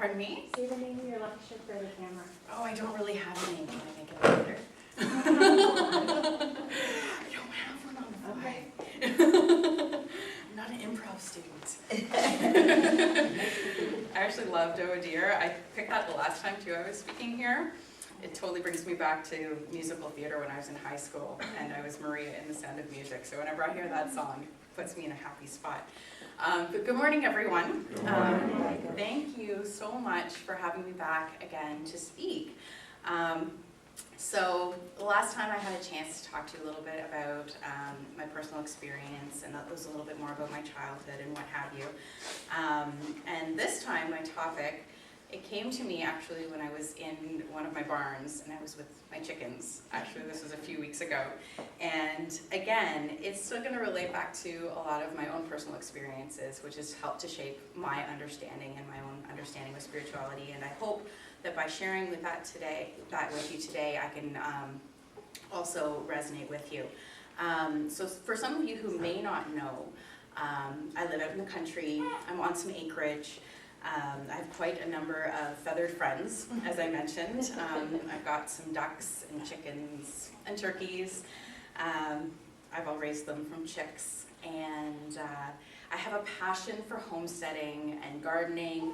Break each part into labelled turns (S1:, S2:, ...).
S1: Pardon me?
S2: Say the name of your lecture for the camera.
S1: Oh, I don't really have a name. Can I make it later? I don't have one on the fly. I'm not an improv student. I actually love Doe Deer. I picked that the last time too I was speaking here. It totally brings me back to musical theater when I was in high school and I was Maria in The Sound of Music. So whenever I hear that song, it puts me in a happy spot. But good morning, everyone. Thank you so much for having me back again to speak. So the last time I had a chance to talk to you a little bit about my personal experience, and that was a little bit more about my childhood and what have you. And this time my topic, it came to me actually when I was in one of my barns and I was with my chickens. Actually, this was a few weeks ago. And again, it's still going to relate back to a lot of my own personal experiences, which has helped to shape my understanding and my own understanding of spirituality. And I hope that by sharing with that with you today, I can also resonate with you. So for some of you who may not know, I live out in the country. I'm on some acreage. I have quite a number of feathered friends, as I mentioned. I've got some ducks and chickens and turkeys. I've all raised them from chicks. And I have a passion for homesteading and gardening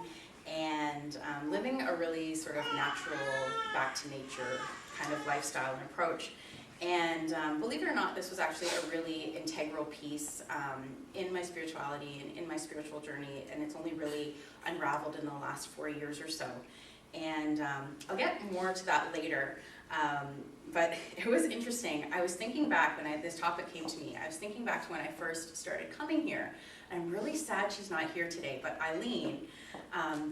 S1: and living a really sort of natural, back to nature kind of lifestyle and approach. And believe it or not, this was actually a really integral piece in my spirituality and in my spiritual journey, and it's only really unraveled in the last 4 years or so. And I'll get more to that later, but it was interesting. I was thinking back when this topic came to me, I was thinking back to when I first started coming here. I'm really sad she's not here today, but Eileen,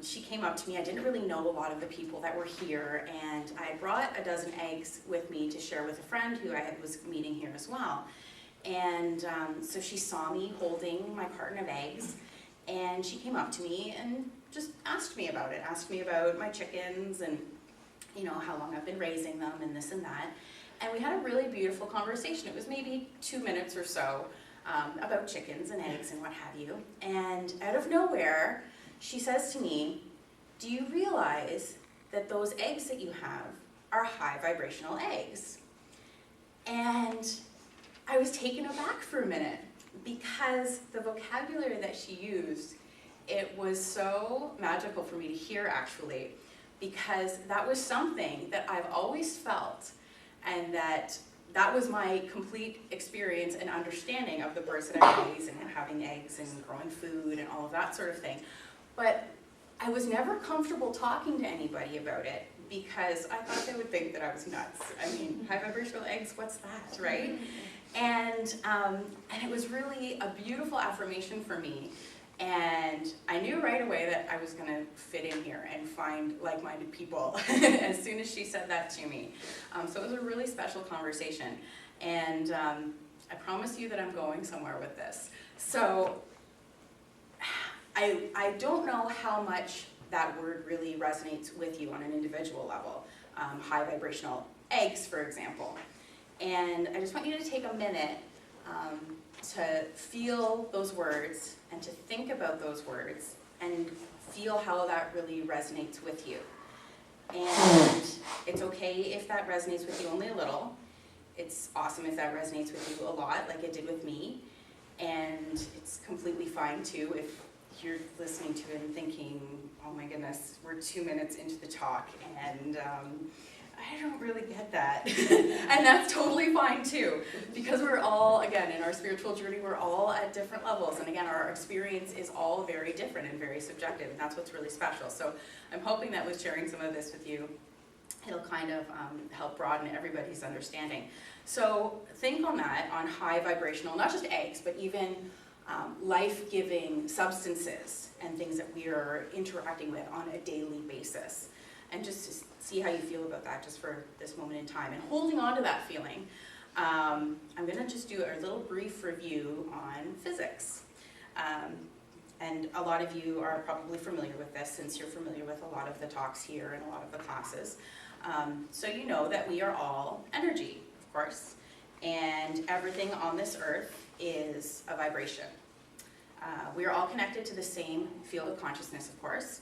S1: she came up to me. I didn't really know a lot of the people that were here, and I brought a dozen eggs with me to share with a friend who I was meeting here as well. And so she saw me holding my carton of eggs, and she came up to me and just asked me about it, asked me about my chickens and, you know, how long I've been raising them and this and that. And we had a really beautiful conversation. It was maybe 2 minutes or so about chickens and eggs and what have you. And out of nowhere, she says to me, "Do you realize that those eggs that you have are high vibrational eggs?" And I was taken aback for a minute because the vocabulary that she used, it was so magical for me to hear actually, because that was something that I've always felt, and that was my complete experience and understanding of the birds that I raise and having eggs and growing food and all of that sort of thing. But I was never comfortable talking to anybody about it because I thought they would think that I was nuts. I mean, high vibrational eggs, what's that, right? And it was really a beautiful affirmation for me. And I knew right away that I was going to fit in here and find like-minded people as soon as she said that to me. So it was a really special conversation. And I promise you that I'm going somewhere with this. So I don't know how much that word really resonates with you on an individual level. High vibrational eggs, for example. And I just want you to take a minute to feel those words and to think about those words and feel how that really resonates with you. And it's okay if that resonates with you only a little. It's awesome if that resonates with you a lot, like it did with me. And it's completely fine too if you're listening to it and thinking, oh my goodness, we're 2 minutes into the talk and I don't really get that. And that's totally fine too, because we're all, again, in our spiritual journey, we're all at different levels. And again, our experience is all very different and very subjective, and that's what's really special. So I'm hoping that with sharing some of this with you, it'll kind of help broaden everybody's understanding. So think on that, on high vibrational, not just eggs, but even life-giving substances and things that we are interacting with on a daily basis. And just to see how you feel about that just for this moment in time. And holding on to that feeling, I'm going to just do a little brief review on physics. And a lot of you are probably familiar with this since you're familiar with a lot of the talks here and a lot of the classes. So you know that we are all energy, of course. And everything on this earth is a vibration. We are all connected to the same field of consciousness, of course.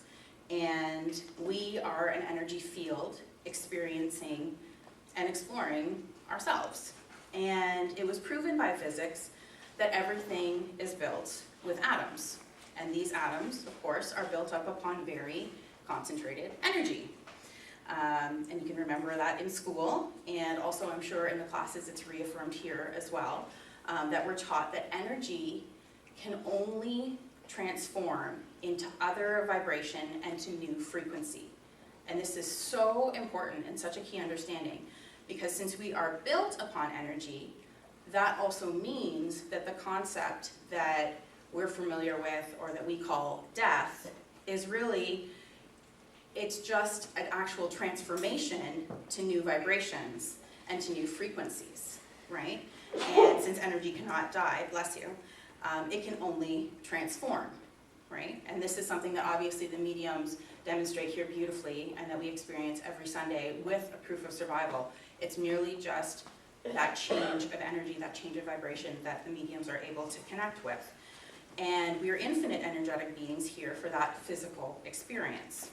S1: and we are an energy field experiencing and exploring ourselves. And it was proven by physics that everything is built with atoms. And these atoms, of course, are built up upon very concentrated energy. And you can remember that in school, and also I'm sure in the classes it's reaffirmed here as well, that we're taught that energy can only transform into other vibration and to new frequency. And this is so important and such a key understanding, because since we are built upon energy, that also means that the concept that we're familiar with, or that we call death, is really, it's just an actual transformation to new vibrations and to new frequencies, right? And since energy cannot die, bless you, it can only transform, right? And this is something that obviously the mediums demonstrate here beautifully, and that we experience every Sunday with a proof of survival. It's merely just that change of energy, that change of vibration that the mediums are able to connect with. And we are infinite energetic beings here for that physical experience.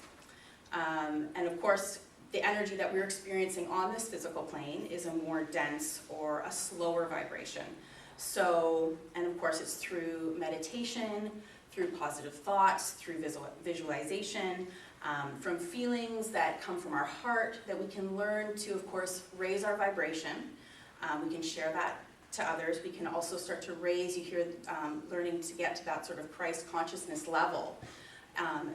S1: And of course, the energy that we're experiencing on this physical plane is a more dense or a slower vibration. So, and of course it's through meditation, through positive thoughts, through visualization, from feelings that come from our heart, that we can learn to, of course, raise our vibration. We can share that to others. We can also start to raise, you hear, learning to get to that sort of Christ consciousness level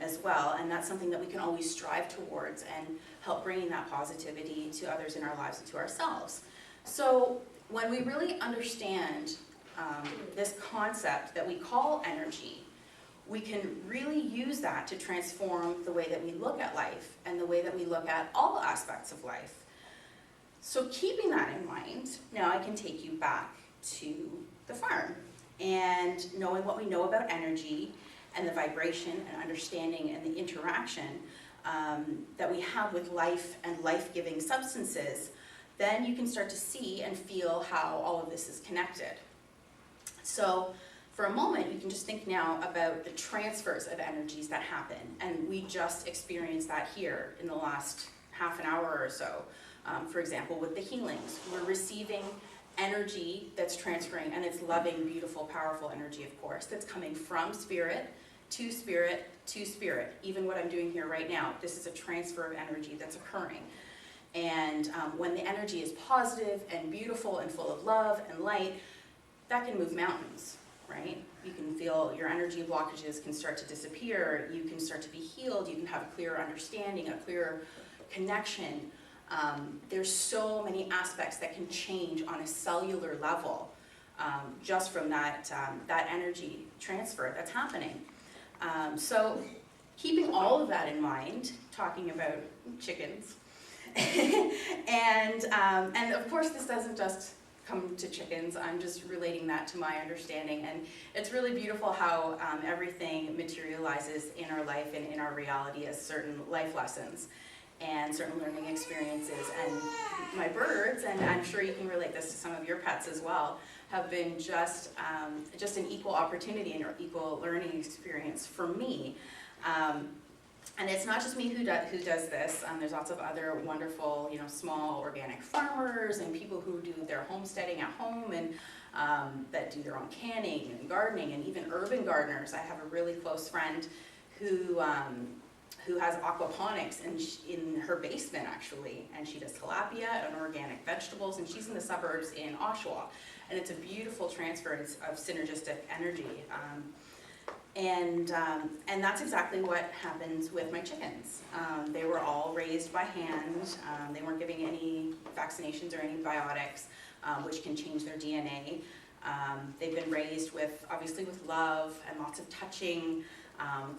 S1: as well. And that's something that we can always strive towards and help bringing that positivity to others in our lives and to ourselves. So when we really understand this concept that we call energy, we can really use that to transform the way that we look at life and the way that we look at all aspects of life. So keeping that in mind, now I can take you back to the farm, and knowing what we know about energy and the vibration and understanding and the interaction that we have with life and life-giving substances, then you can start to see and feel how all of this is connected. So for a moment, you can just think now about the transfers of energies that happen, and we just experienced that here in the last half an hour or so. For example, with the healings, we're receiving energy that's transferring, and it's loving, beautiful, powerful energy, of course, that's coming from spirit to spirit to spirit. Even what I'm doing here right now, this is a transfer of energy that's occurring. And when the energy is positive and beautiful and full of love and light, that can move mountains, right? You can feel your energy blockages can start to disappear. You can start to be healed. You can have a clearer understanding, a clearer connection. There's so many aspects that can change on a cellular level just from that energy transfer that's happening. So keeping all of that in mind, talking about chickens, and of course this doesn't just come to chickens, I'm just relating that to my understanding, and it's really beautiful how everything materializes in our life and in our reality as certain life lessons and certain learning experiences. And my birds, and I'm sure you can relate this to some of your pets as well, have been just an equal opportunity and equal learning experience for me. And it's not just me who does this. There's lots of other wonderful, small organic farmers and people who do their homesteading at home, and that do their own canning and gardening, and even urban gardeners. I have a really close friend who has aquaponics in her basement, actually, and she does tilapia and organic vegetables, and she's in the suburbs in Oshawa, and it's a beautiful transfer of synergistic energy. And that's exactly what happens with my chickens. They were all raised by hand. They weren't giving any vaccinations or antibiotics, which can change their DNA. They've been raised obviously with love and lots of touching,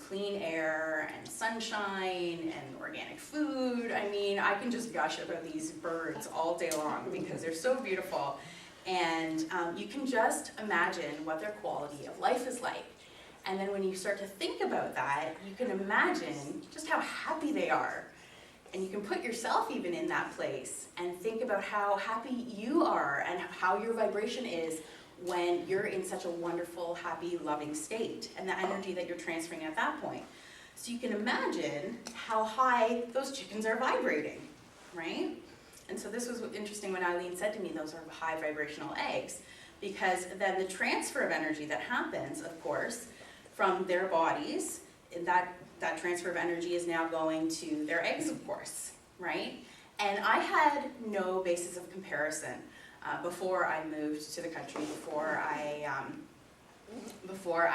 S1: clean air and sunshine and organic food. I mean, I can just gush about these birds all day long because they're so beautiful. And you can just imagine what their quality of life is like. And then when you start to think about that, you can imagine just how happy they are. And you can put yourself even in that place and think about how happy you are and how your vibration is when you're in such a wonderful, happy, loving state, and the energy that you're transferring at that point. So you can imagine how high those chickens are vibrating, right? And so this was interesting when Eileen said to me those are high vibrational eggs, because then the transfer of energy that happens, of course, from their bodies, and that transfer of energy is now going to their eggs, of course, right? And I had no basis of comparison before I moved to the country, before I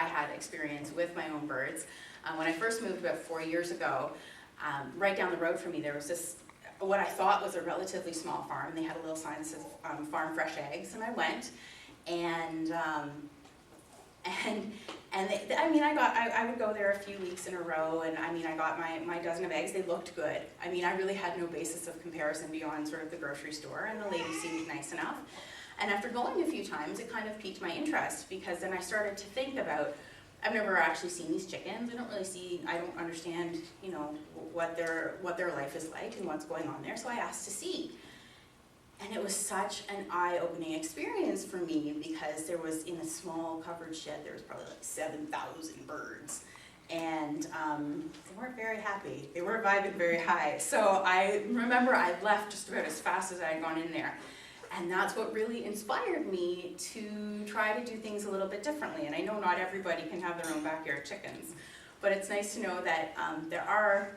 S1: had experience with my own birds. When I first moved about 4 years ago, right down the road from me there was this, what I thought was a relatively small farm. They had a little sign that says farm fresh eggs, and I went, and I would go there a few weeks in a row, and I mean, I got my dozen of eggs. They looked good. I mean, I really had no basis of comparison beyond sort of the grocery store, and the lady seemed nice enough. And after going a few times, it kind of piqued my interest, because then I started to think about, I've never actually seen these chickens. I don't understand, you know, what their life is like and what's going on there. So I asked to see. And it was such an eye-opening experience for me, because there was, in a small covered shed, there was probably like 7,000 birds. And they weren't very happy. They weren't vibing very high. So I remember I left just about as fast as I had gone in there. And that's what really inspired me to try to do things a little bit differently. And I know not everybody can have their own backyard chickens, but it's nice to know that there are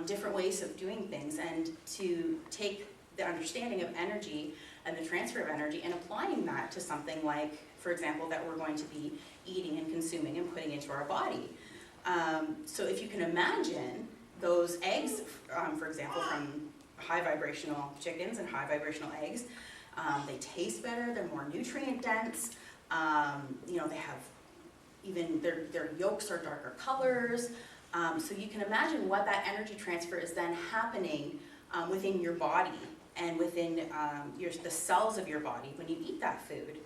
S1: different ways of doing things, and to take the understanding of energy and the transfer of energy and applying that to something like, for example, that we're going to be eating and consuming and putting into our body. So if you can imagine those eggs, for example, from high vibrational chickens and high vibrational eggs, they taste better, they're more nutrient dense, you know, they have even, their yolks are darker colors. So you can imagine what that energy transfer is then happening within your body and within the cells of your body when you eat that food.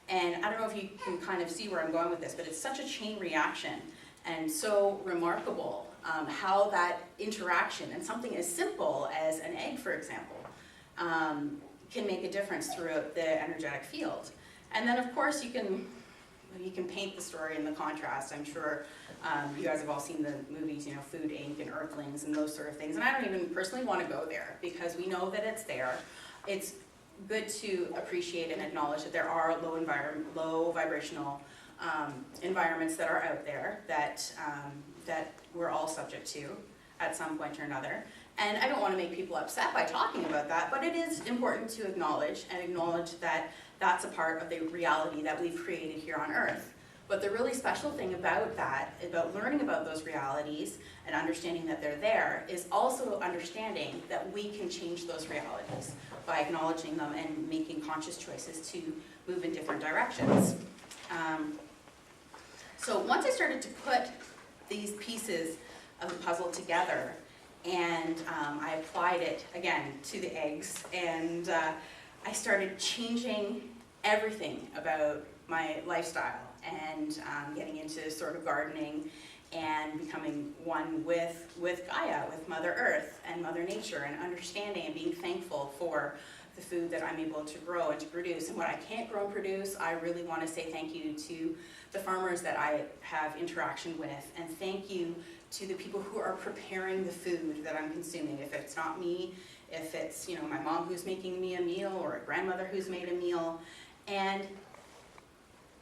S1: And I don't know if you can kind of see where I'm going with this, but it's such a chain reaction, and so remarkable how that interaction, and something as simple as an egg, for example, can make a difference throughout the energetic field. And then of course you can paint the story in the contrast. I'm sure you guys have all seen the movies, you know, Food Inc. and Earthlings and those sort of things. And I don't even personally want to go there, because we know that it's there. It's good to appreciate and acknowledge that there are low vibrational environments that are out there that we're all subject to at some point or another. And I don't want to make people upset by talking about that, but it is important to acknowledge that that's a part of the reality that we've created here on Earth. But the really special thing about that, about learning about those realities and understanding that they're there, is also understanding that we can change those realities by acknowledging them and making conscious choices to move in different directions. So once I started to put these pieces of the puzzle together, and I applied it, again, to the eggs, and I started changing everything about my lifestyle, and getting into sort of gardening and becoming one with Gaia, with Mother Earth and Mother Nature, and understanding and being thankful for the food that I'm able to grow and to produce. And what I can't grow and produce, I really want to say thank you to the farmers that I have interaction with, and thank you to the people who are preparing the food that I'm consuming. If it's not me, if it's, you know, my mom who's making me a meal, or a grandmother who's made a meal. And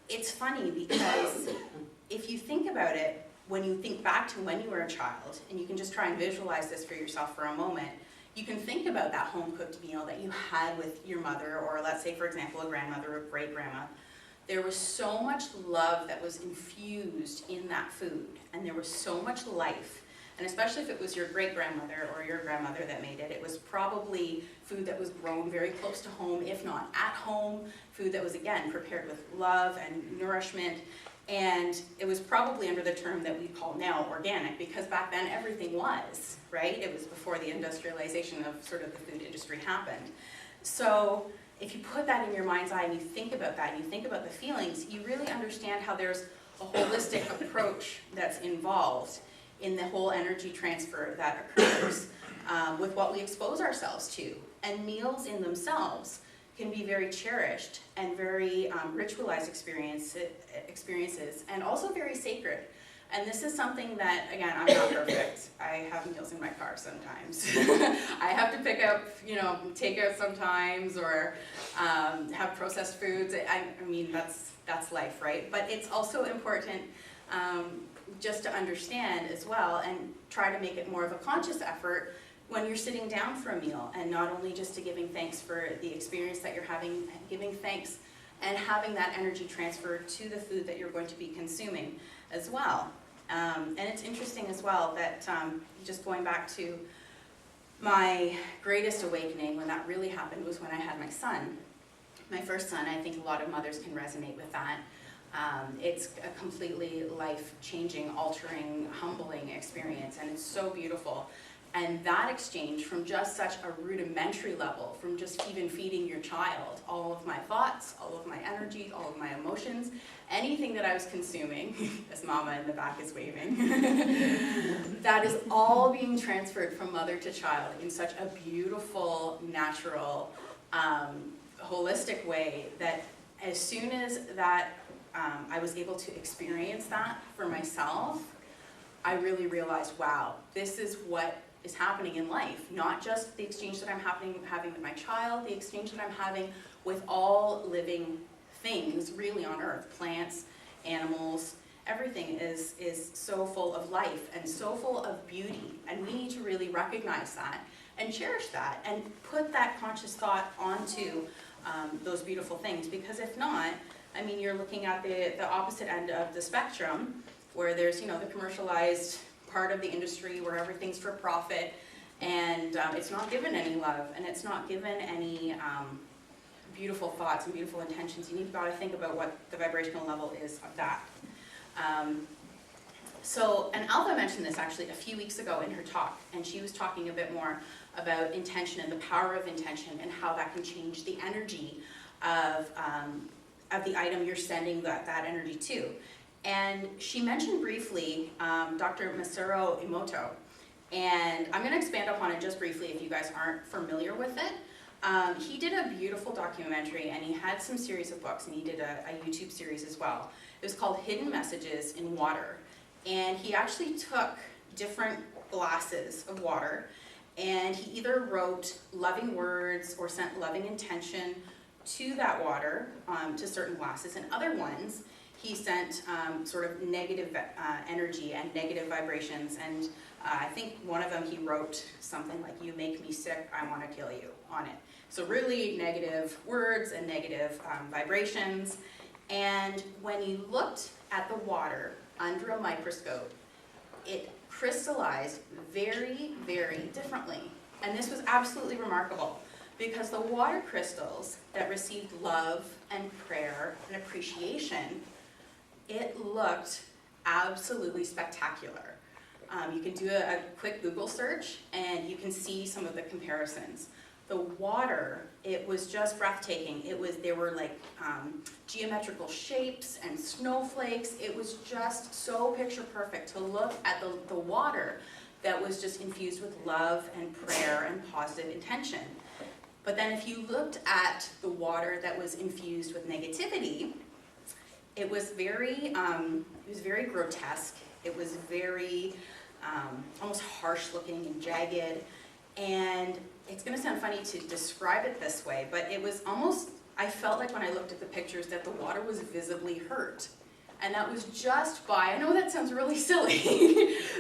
S1: it's funny, because if you think about it, when you think back to when you were a child, and you can just try and visualize this for yourself for a moment, you can think about that home-cooked meal that you had with your mother, or let's say, for example, a grandmother or great-grandma. There was so much love that was infused in that food, and there was so much life. And especially if it was your great-grandmother or your grandmother that made it, it was probably food that was grown very close to home, if not at home, food that was, again, prepared with love and nourishment. And it was probably under the term that we call now organic, because back then everything was, right? It was before the industrialization of sort of the food industry happened. So if you put that in your mind's eye and you think about that, and you think about the feelings, you really understand how there's a holistic approach that's involved in the whole energy transfer that occurs with what we expose ourselves to. And meals in themselves can be very cherished and very ritualized experiences, and also very sacred. And this is something that, again, I'm not perfect. I have meals in my car sometimes. I have to pick up, take out sometimes, or have processed foods. I mean, that's life, right? But it's also important just to understand as well, and try to make it more of a conscious effort when you're sitting down for a meal, and not only just to giving thanks for the experience that you're having, giving thanks and having that energy transferred to the food that you're going to be consuming as well. And it's interesting as well that just going back to my greatest awakening, when that really happened, was when I had my son. My first son. I think a lot of mothers can resonate with that. It's a completely life-changing, altering, humbling experience, and it's so beautiful. And that exchange, from just such a rudimentary level, from just even feeding your child all of my thoughts, all of my energies, all of my emotions, anything that I was consuming, as Mama in the back is waving, that is all being transferred from mother to child in such a beautiful, natural, holistic way, that as soon as that I was able to experience that for myself, I really realized, wow, this is what is happening in life. Not just the exchange that I'm having with my child, the exchange that I'm having with all living things really on earth, plants, animals, everything is so full of life and so full of beauty. And we need to really recognize that and cherish that and put that conscious thought onto those beautiful things. Because if not, I mean, you're looking at the opposite end of the spectrum, where there's, the commercialized part of the industry where everything's for profit, and it's not given any love, and it's not given any beautiful thoughts and beautiful intentions. You need to think about what the vibrational level is of that. And Alva mentioned this actually a few weeks ago in her talk, and she was talking a bit more about intention and the power of intention and how that can change the energy of the item you're sending that energy to. And she mentioned briefly Dr. Masaru Emoto, and I'm going to expand upon it just briefly if you guys aren't familiar with it. He did a beautiful documentary, and he had some series of books, and he did a YouTube series as well. It was called Hidden Messages in Water, and he actually took different glasses of water, and he either wrote loving words or sent loving intention to that water, to certain glasses, and other ones he sent sort of negative energy and negative vibrations. And I think one of them he wrote something like, "You make me sick, I want to kill you," on it. So really negative words and negative vibrations. And when you looked at the water under a microscope, it crystallized very, very differently. And this was absolutely remarkable, because the water crystals that received love and prayer and appreciation, it looked absolutely spectacular. You can do a quick Google search and you can see some of the comparisons. The water, it was just breathtaking. There were like geometrical shapes and snowflakes. It was just so picture perfect to look at the water that was just infused with love and prayer and positive intention. But then if you looked at the water that was infused with negativity, it was very grotesque. It was very almost harsh looking and jagged. And it's going to sound funny to describe it this way, but it was almost, I felt like when I looked at the pictures that the water was visibly hurt. And that was just by, I know that sounds really silly,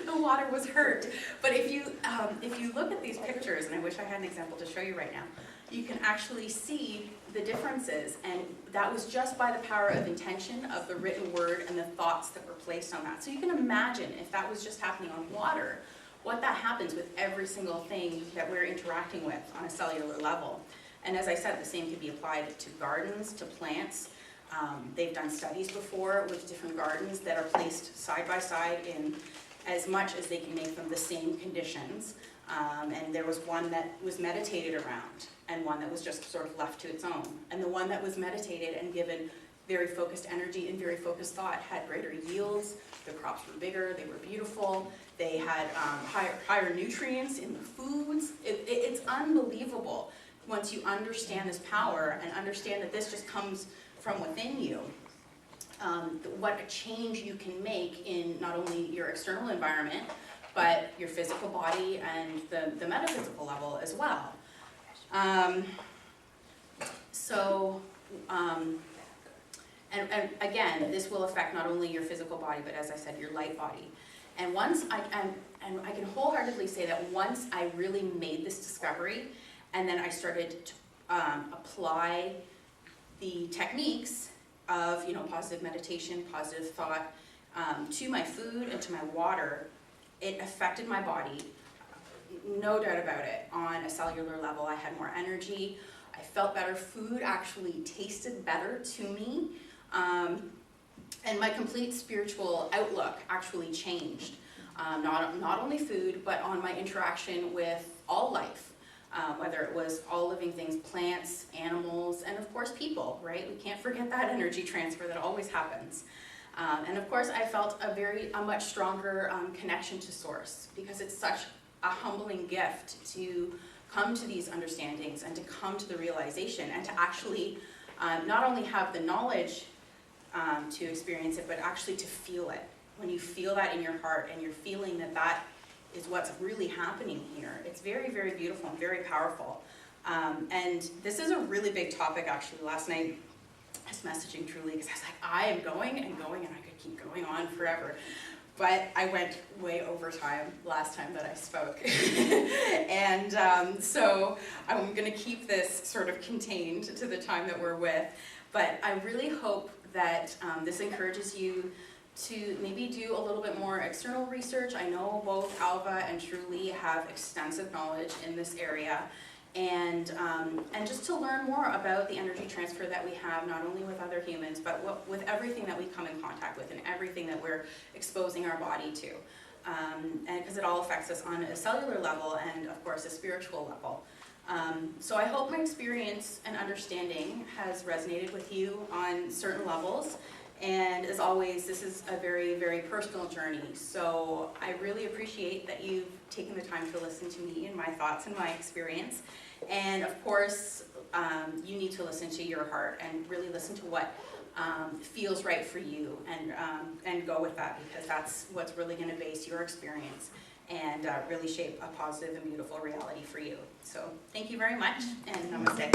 S1: the water was hurt. But if you look at these pictures, and I wish I had an example to show you right now, you can actually see the differences, and that was just by the power of intention of the written word and the thoughts that were placed on that. So you can imagine if that was just happening on water, what that happens with every single thing that we're interacting with on a cellular level. And as I said, the same could be applied to gardens, to plants. They've done studies before with different gardens that are placed side by side in as much as they can make them the same conditions. And there was one that was meditated around, and one that was just sort of left to its own. And the one that was meditated and given very focused energy and very focused thought had greater yields. The crops were bigger, they were beautiful, they had higher nutrients in the foods. It's unbelievable once you understand this power and understand that this just comes from within you. what a change you can make in not only your external environment, but your physical body and the metaphysical level as well. And again, this will affect not only your physical body, but as I said, your light body. And I can wholeheartedly say that once I really made this discovery, and then I started to apply the techniques of, positive meditation, positive thought, to my food and to my water, it affected my body, no doubt about it. On a cellular level, I had more energy, I felt better, food actually tasted better to me, and my complete spiritual outlook actually changed. Not only food, but on my interaction with all life, whether it was all living things, plants, animals, and of course people, right? We can't forget that energy transfer that always happens. And of course I felt a much stronger connection to Source, because it's such a humbling gift to come to these understandings and to come to the realization and to actually not only have the knowledge to experience it, but actually to feel it. When you feel that in your heart and you're feeling that that is what's really happening here, it's very, very beautiful and very powerful. And this is a really big topic actually. Last night I was messaging Truly because I was like, I am going and going and I could keep going on forever. But I went way over time last time that I spoke. And so I'm going to keep this sort of contained to the time that we're with. But I really hope that this encourages you to maybe do a little bit more external research. I know both Alva and Truly have extensive knowledge in this area. And just to learn more about the energy transfer that we have, not only with other humans, but with everything that we come in contact with and everything that we're exposing our body to. And because it all affects us on a cellular level and, of course, a spiritual level. So I hope my experience and understanding has resonated with you on certain levels. And as always, this is a very, very personal journey. So I really appreciate that you've taken the time to listen to me and my thoughts and my experience. And of course, you need to listen to your heart and really listen to what feels right for you, and go with that, because that's what's really going to base your experience and really shape a positive and beautiful reality for you. So thank you very much, and namaste.